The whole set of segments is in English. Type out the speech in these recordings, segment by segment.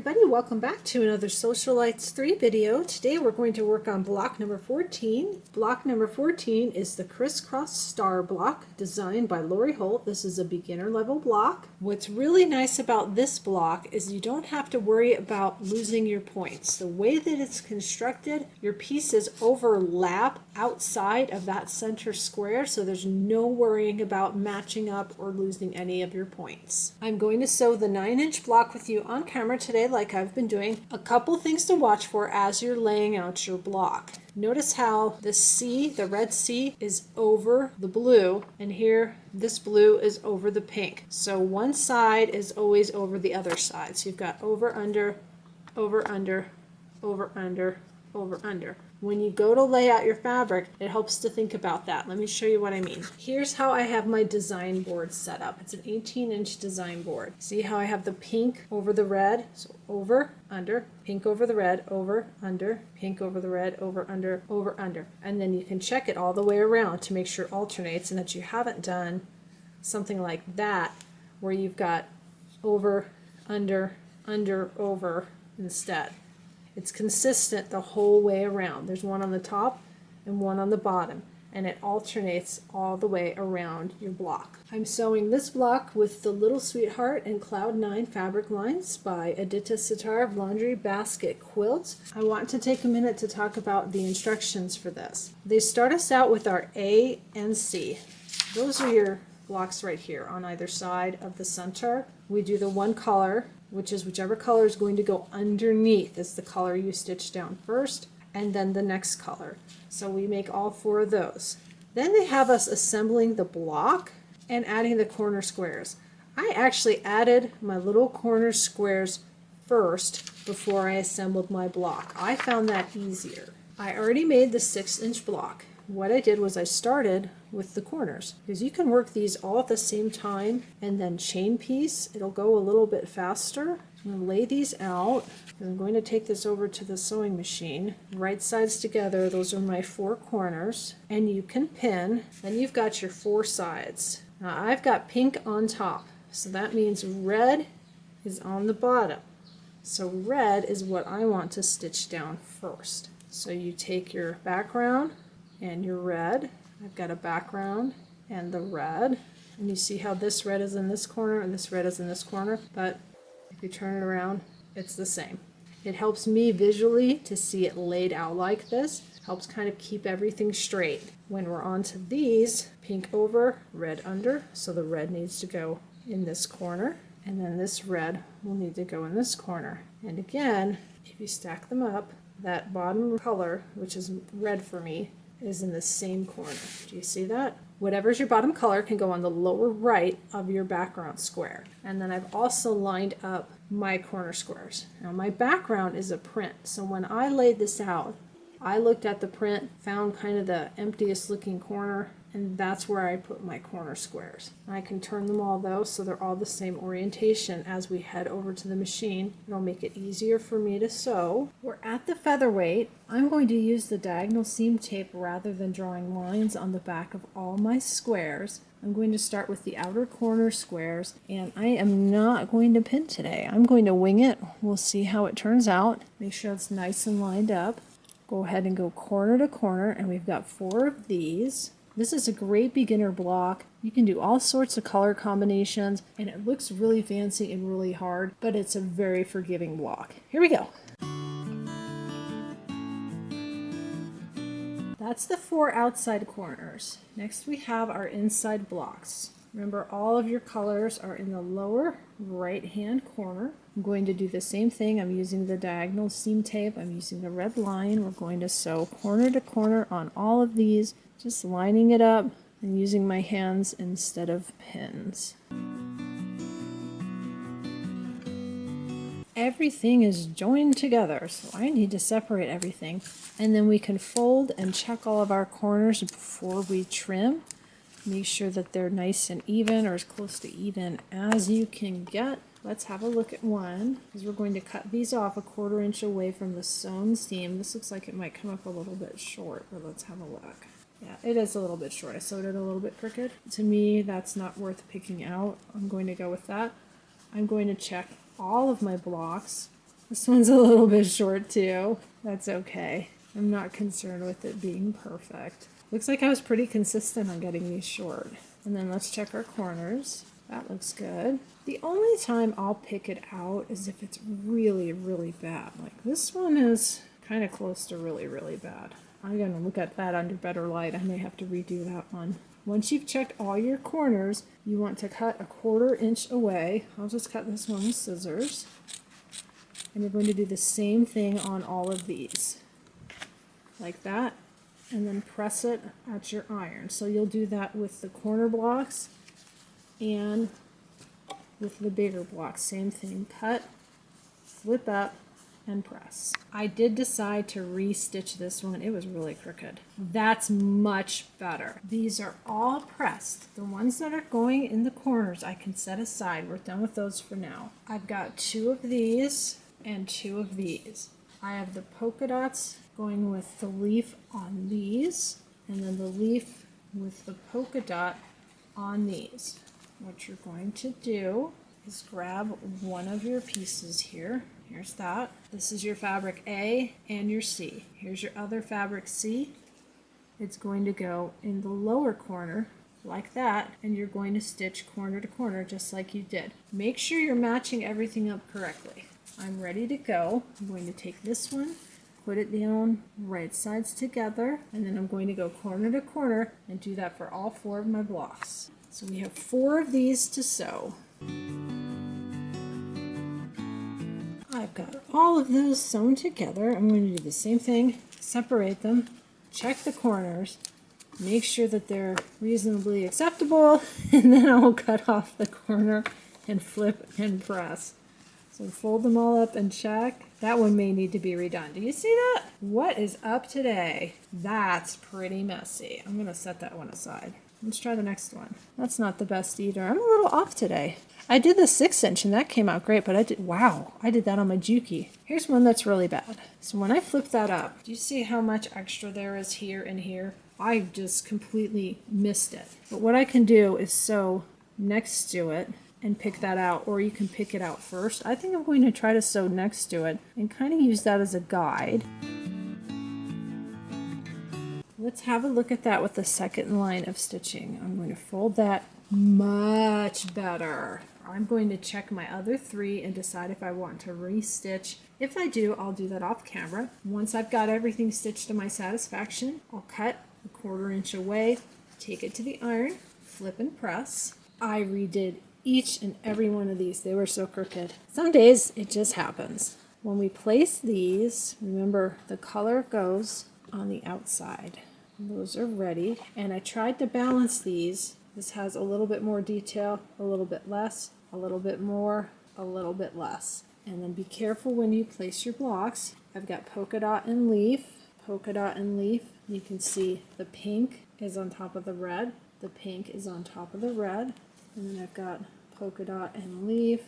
everybody, welcome back to another Sewcialites 3 video. Today we're going to work on block number 14. Block number 14 is the crisscross star block designed by Lori Holt. This is a beginner level block. What's really nice about this block is you don't have to worry about losing your points. The way that it's constructed, your pieces overlap outside of that center square, so there's no worrying about matching up or losing any of your points. I'm going to sew the 9-inch block with you on camera today like I've been doing. A couple things to watch for as you're laying out your block. Notice how the C, the red C, is over the blue, and here this blue is over the pink. So one side is always over the other side. So you've got over, under, over, under, over, under, over, under. When you go to lay out your fabric, it helps to think about that. Let me show you what I mean. Here's how I have my design board set up. It's an 18-inch design board. See how I have the pink over the red? So over, under, pink over the red, over, under, pink over the red, over, under, over, under. And then you can check it all the way around to make sure it alternates and that you haven't done something like that where you've got over, under, over instead. It's consistent the whole way around. There's one on the top and one on the bottom, and it alternates all the way around your block. I'm sewing this block with the Little Sweetheart and Cloud 9 fabric lines by Aditya Sitar of Laundry Basket Quilts. I want to take a minute to talk about the instructions for this. They start us out with our A and C. Those are your blocks right here on either side of the center. We do the one color, which is whichever color is going to go underneath is the color you stitch down first, and then the next color. So we make all 4 of those. Then they have us assembling the block and adding the corner squares. I actually added my little corner squares first before I assembled my block. I found that easier. I already made the 6-inch block. What I did was I started with the corners, because you can work these all at the same time and then chain piece. It'll go a little bit faster. I'm going to lay these out. I'm going to take this over to the sewing machine. Right sides together, those are my 4 corners, and you can pin. Then you've got your 4 sides. Now I've got pink on top, so that means red is on the bottom. So red is what I want to stitch down first. So you take your background and your red. I've got a background and the red, and you see how this red is in this corner and this red is in this corner, but if you turn it around, it's the same. It helps me visually to see it laid out like this. Helps kind of keep everything straight. When we're on to these, pink over, red under, so the red needs to go in this corner, and then this red will need to go in this corner. And again, if you stack them up, that bottom color, which is red for me, is in the same corner. Do you see that? Whatever's your bottom color can go on the lower right of your background square. And then I've also lined up my corner squares. Now my background is a print, so when I laid this out, I looked at the print, found kind of the emptiest looking corner, and that's where I put my corner squares. I can turn them all though, so they're all the same orientation as we head over to the machine. It'll make it easier for me to sew. We're at the featherweight. I'm going to use the diagonal seam tape rather than drawing lines on the back of all my squares. I'm going to start with the outer corner squares, and I am not going to pin today. I'm going to wing it. We'll see how it turns out. Make sure it's nice and lined up. Go ahead and go corner to corner, and we've got 4 of these. This is a great beginner block. You can do all sorts of color combinations, and it looks really fancy and really hard, but it's a very forgiving block. Here we go. That's the 4 outside corners. Next we have our inside blocks. Remember, all of your colors are in the lower right hand corner. I'm going to do the same thing. I'm using the diagonal seam tape. I'm using the red line. We're going to sew corner to corner on all of these, just lining it up and using my hands instead of pins. Everything is joined together, so I need to separate everything. And then we can fold and check all of our corners before we trim. Make sure that they're nice and even, or as close to even as you can get. Let's have a look at one, because we're going to cut these off a 1/4 inch away from the sewn seam. This looks like it might come up a little bit short, but let's have a look. Yeah, it is a little bit short. I sewed it a little bit crooked. To me, that's not worth picking out. I'm going to go with that. I'm going to check all of my blocks This one's a little bit short too. That's okay. I'm not concerned with it being perfect. Looks like I was pretty consistent on getting these short. And then let's check our corners. That looks good. The only time I'll pick it out is if it's really, really bad. Like this one is kind of close to really, really bad. I'm going to look at that under better light. I may have to redo that one. Once you've checked all your corners, you want to cut a 1/4 inch away. I'll just cut this one with scissors. And you're going to do the same thing on all of these. Like that. And then press it at your iron. So you'll do that with the corner blocks and with the bigger blocks. Same thing. Cut, flip up, and press. I did decide to re-stitch this one. It was really crooked. That's much better. These are all pressed. The ones that are going in the corners I can set aside. We're done with those for now. I've got 2 of these and 2 of these. I have the polka dots going with the leaf on these, and then the leaf with the polka dot on these. What you're going to do is grab one of your pieces here. Here's that. This is your fabric A and your C. Here's your other fabric C. It's going to go in the lower corner like that, and you're going to stitch corner to corner just like you did. Make sure you're matching everything up correctly. I'm ready to go. I'm going to take this one, put it down right sides together, and then I'm going to go corner to corner and do that for all 4 of my blocks. So we have 4 of these to sew. I've got all of those sewn together. I'm going to do the same thing, separate them, check the corners, make sure that they're reasonably acceptable, and then I'll cut off the corner and flip and press. So fold them all up and check. That one may need to be redone. Do you see that? What is up today? That's pretty messy. I'm going to set that one aside. Let's try the next one. That's not the best either. I'm a little off today. I did the 6 inch and that came out great, but I did that on my Juki. Here's one that's really bad. So when I flip that up, do you see how much extra there is here and here? I just completely missed it. But what I can do is sew next to it and pick that out, or you can pick it out first. I think I'm going to try to sew next to it and kind of use that as a guide. Let's have a look at that with the second line of stitching. I'm going to fold that much better. I'm going to check my other 3 and decide if I want to re-stitch. If I do, I'll do that off camera. Once I've got everything stitched to my satisfaction, I'll cut a 1/4 inch away, take it to the iron, flip and press. I redid each and every one of these. They were so crooked. Some days it just happens. When we place these, remember the color goes on the outside. Those are ready. And I tried to balance these. This has a little bit more detail, a little bit less, a little bit more, a little bit less. And then be careful when you place your blocks. I've got polka dot and leaf, polka dot and leaf. You can see the pink is on top of the red. The pink is on top of the red. And then I've got polka dot and leaf,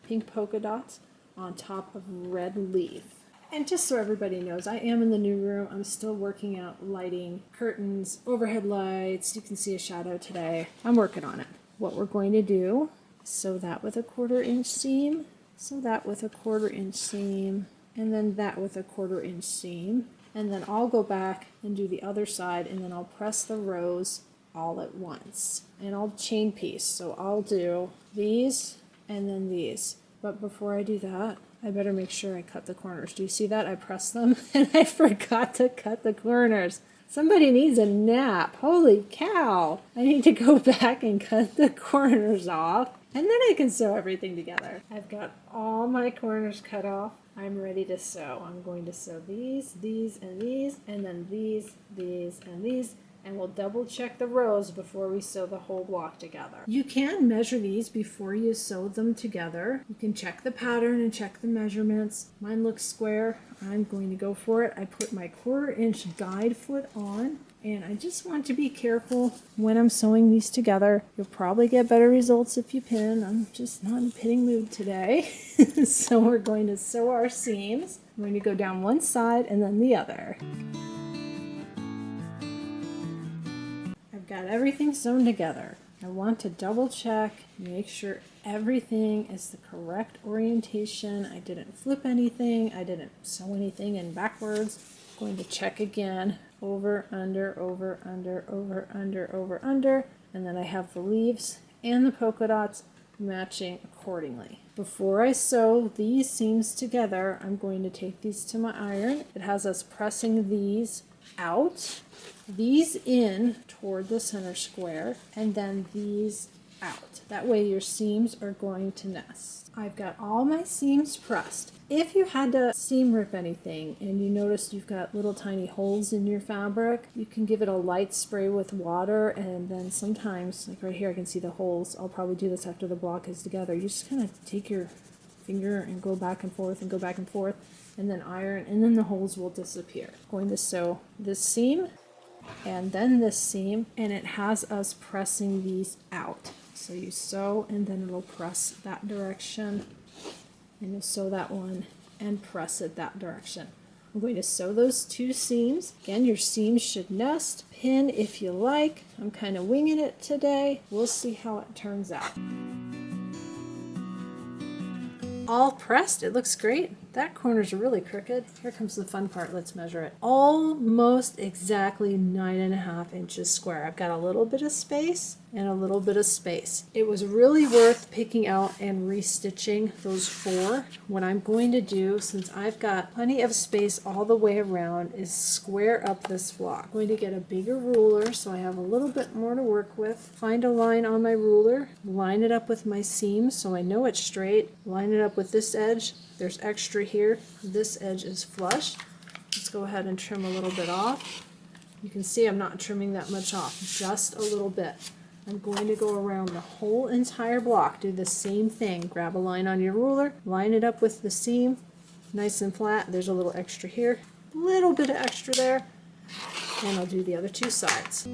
pink polka dots on top of red leaf. And just so everybody knows, I am in the new room. I'm still working out lighting, curtains, overhead lights. You can see a shadow today. I'm working on it. What we're going to do is sew that with a 1/4 inch seam, sew that with a 1/4 inch seam, and then that with a 1/4 inch seam. And then I'll go back and do the other side, and then I'll press the rows all at once. And I'll chain piece. So I'll do these and then these. But before I do that, I better make sure I cut the corners. Do you see that? I pressed them and I forgot to cut the corners. Somebody needs a nap. Holy cow. I need to go back and cut the corners off, and then I can sew everything together. I've got all my corners cut off. I'm ready to sew. I'm going to sew these, and these, and then these, and these. And we'll double check the rows before we sew the whole block together. You can measure these before you sew them together. You can check the pattern and check the measurements. Mine looks square. I'm going to go for it. I put my 1/4 inch guide foot on, and I just want to be careful when I'm sewing these together. You'll probably get better results if you pin. I'm just not in a pinning mood today. So we're going to sew our seams. I'm going to go down one side and then the other. Got everything sewn together. I want to double check, make sure everything is the correct orientation. I didn't flip anything. I didn't sew anything in backwards. I'm going to check again. Over, under, over, under, over, under, over, under. And then I have the leaves and the polka dots matching accordingly. Before I sew these seams together, I'm going to take these to my iron. It has us pressing these out, these in toward the center square, and then these out. That way your seams are going to nest. I've got all my seams pressed. If you had to seam rip anything and you noticed you've got little tiny holes in your fabric, you can give it a light spray with water, and then sometimes, like right here I can see the holes. I'll probably do this after the block is together. You just kind of take your finger and go back and forth and go back and forth, and then iron, and then the holes will disappear. I'm going to sew this seam and then this seam, and it has us pressing these out. So you sew and then it'll press that direction, and you'll sew that one and press it that direction. I'm going to sew those two seams. Again, your seams should nest. Pin if you like. I'm kind of winging it today. We'll see how it turns out. All pressed. It looks great. That corner's really crooked. Here comes the fun part. Let's measure it. Almost exactly 9.5 inches square. I've got a little bit of space and a little bit of space. It was really worth picking out and restitching those 4. What I'm going to do, since I've got plenty of space all the way around, is square up this block. I'm going to get a bigger ruler so I have a little bit more to work with. Find a line on my ruler, line it up with my seam so I know it's straight, line it up with this edge. There's extra here. This edge is flush. Let's go ahead and trim a little bit off. You can see I'm not trimming that much off, just a little bit. I'm going to go around the whole entire block. Do the same thing. Grab a line on your ruler, line it up with the seam, nice and flat. There's a little extra here, a little bit of extra there, and I'll do the other 2 sides.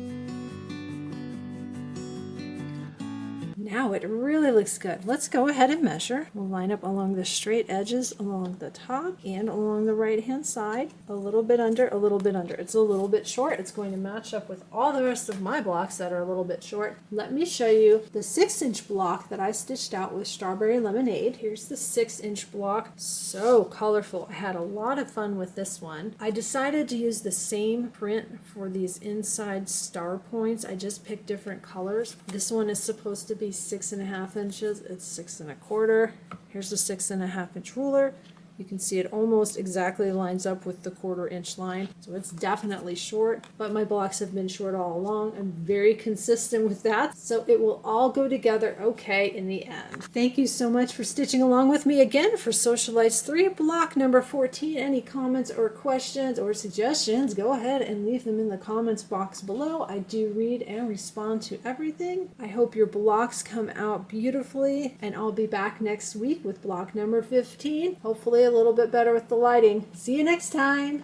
Now it really looks good. Let's go ahead and measure. We'll line up along the straight edges along the top and along the right hand side. A little bit under, a little bit under. It's a little bit short. It's going to match up with all the rest of my blocks that are a little bit short. Let me show you the 6-inch block that I stitched out with Strawberry Lemonade. Here's the 6-inch block. So colorful. I had a lot of fun with this one. I decided to use the same print for these inside star points. I just picked different colors. This one is supposed to be 6.5 inches. It's 6 1/4. Here's the 6.5 inch ruler. You can see it almost exactly lines up with the 1/4 inch line. So it's definitely short, but my blocks have been short all along. I'm very consistent with that. So it will all go together okay in the end. Thank you so much for stitching along with me again for Sewcialites 3, block number 14. Any comments or questions or suggestions, go ahead and leave them in the comments box below. I do read and respond to everything. I hope your blocks come out beautifully, and I'll be back next week with block number 15. Hopefully a little bit better with the lighting. See you next time.